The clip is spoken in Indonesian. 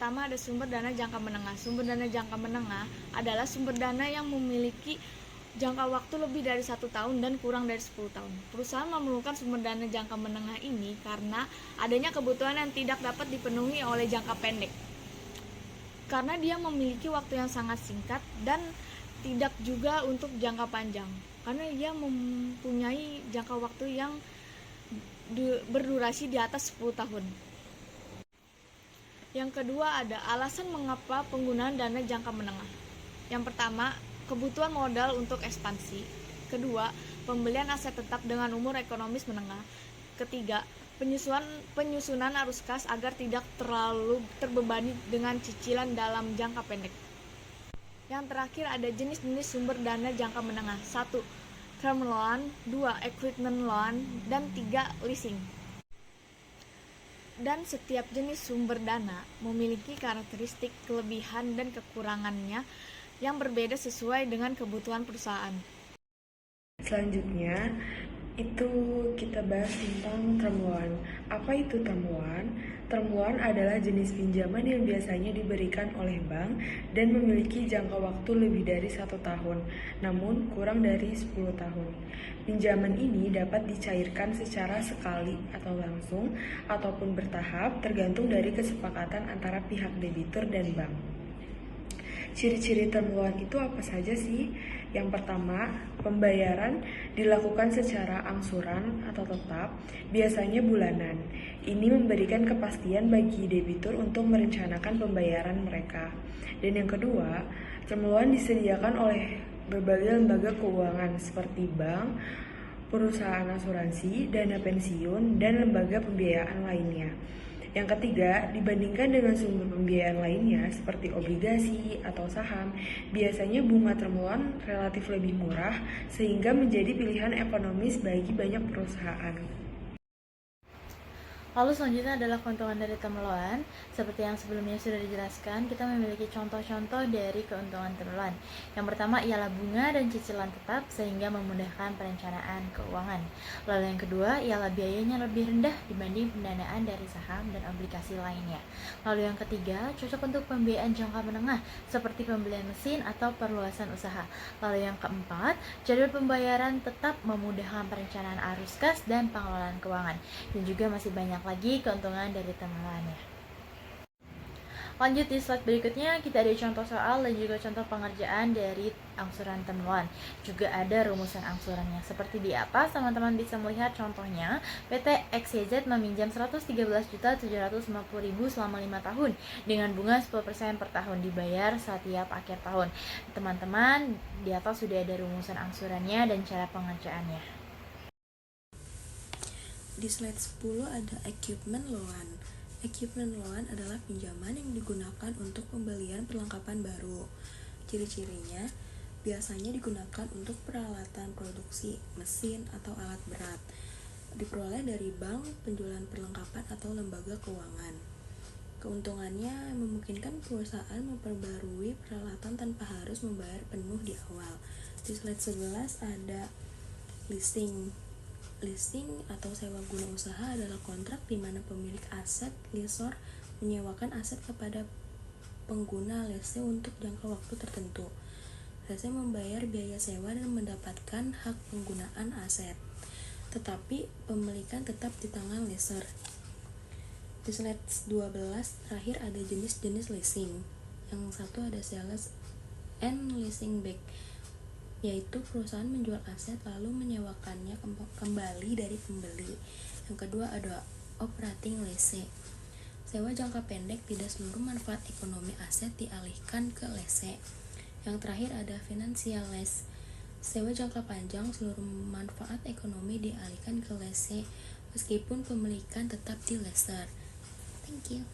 pertama ada sumber dana jangka menengah. Sumber dana jangka menengah adalah sumber dana yang memiliki jangka waktu lebih dari 1 tahun dan kurang dari 10 tahun. Perusahaan memerlukan sumber dana jangka menengah ini karena adanya kebutuhan yang tidak dapat dipenuhi oleh jangka pendek. Karena dia memiliki waktu yang sangat singkat dan tidak juga untuk jangka panjang. Karena dia mempunyai jangka waktu yang berdurasi di atas 10 tahun. Yang kedua ada alasan mengapa penggunaan dana jangka menengah. Yang pertama, kebutuhan modal untuk ekspansi. Kedua, pembelian aset tetap dengan umur ekonomis menengah. Ketiga, penyusunan arus kas agar tidak terlalu terbebani dengan cicilan dalam jangka pendek. Yang terakhir ada jenis-jenis sumber dana jangka menengah. 1. Term loan, 2. Equipment loan, dan 3. Leasing. Dan setiap jenis sumber dana memiliki karakteristik, kelebihan, dan kekurangannya yang berbeda sesuai dengan kebutuhan perusahaan. Selanjutnya, itu kita bahas tentang term loan. Apa itu term loan? Term loan adalah jenis pinjaman yang biasanya diberikan oleh bank dan memiliki jangka waktu lebih dari 1 tahun, namun kurang dari 10 tahun. Pinjaman ini dapat dicairkan secara sekali atau langsung, ataupun bertahap tergantung dari kesepakatan antara pihak debitur dan bank. Ciri-ciri term loan itu apa saja sih? Yang pertama, pembayaran dilakukan secara angsuran atau tetap, biasanya bulanan. Ini memberikan kepastian bagi debitur untuk merencanakan pembayaran mereka. Dan yang kedua, term loan disediakan oleh berbagai lembaga keuangan seperti bank, perusahaan asuransi, dana pensiun, dan lembaga pembiayaan lainnya. Yang ketiga, dibandingkan dengan sumber pembiayaan lainnya seperti obligasi atau saham, biasanya bunga term loan relatif lebih murah sehingga menjadi pilihan ekonomis bagi banyak perusahaan. Lalu selanjutnya adalah keuntungan dari term loan. Seperti yang sebelumnya sudah dijelaskan, kita memiliki contoh-contoh dari keuntungan term loan. Yang pertama ialah bunga dan cicilan tetap sehingga memudahkan perencanaan keuangan. Lalu yang kedua ialah biayanya lebih rendah dibanding pendanaan dari saham dan obligasi lainnya. Lalu yang ketiga, cocok untuk pembiayaan jangka menengah seperti pembelian mesin atau perluasan usaha. Lalu yang keempat, jadwal pembayaran tetap memudahkan perencanaan arus kas dan pengelolaan keuangan. Dan juga masih banyak lagi keuntungan dari term loan ya. Lanjut di slide berikutnya, kita ada contoh soal dan juga contoh pengerjaan dari angsuran term loan. Juga ada rumusan angsurannya. Seperti di atas, teman-teman bisa melihat contohnya. PT XYZ meminjam 113.750.000 selama 5 tahun dengan bunga 10% per tahun dibayar setiap akhir tahun. Teman-teman, di atas sudah ada rumusan angsurannya dan cara pengerjaannya. Di slide 10 ada equipment loan. Equipment loan adalah pinjaman yang digunakan untuk pembelian perlengkapan baru. Ciri-cirinya biasanya digunakan untuk peralatan produksi, mesin, atau alat berat. Diperoleh dari bank, penjualan perlengkapan, atau lembaga keuangan. Keuntungannya memungkinkan perusahaan memperbarui peralatan tanpa harus membayar penuh di awal. Di slide 11 ada leasing. Leasing atau sewa guna usaha adalah kontrak di mana pemilik aset, lessor, menyewakan aset kepada pengguna lese untuk jangka waktu tertentu. Lese membayar biaya sewa dan mendapatkan hak penggunaan aset, tetapi pemilikan tetap di tangan lessor. Di slide 12 terakhir ada jenis-jenis leasing. Yang satu ada sales and leasing back, yaitu perusahaan menjual aset lalu menyewakannya kembali dari pembeli. Yang kedua ada operating lease. Sewa jangka pendek, tidak seluruh manfaat ekonomi aset dialihkan ke lese. Yang terakhir ada financial lease. Sewa jangka panjang, seluruh manfaat ekonomi dialihkan ke lese meskipun pemilikan tetap di lessor. Thank you.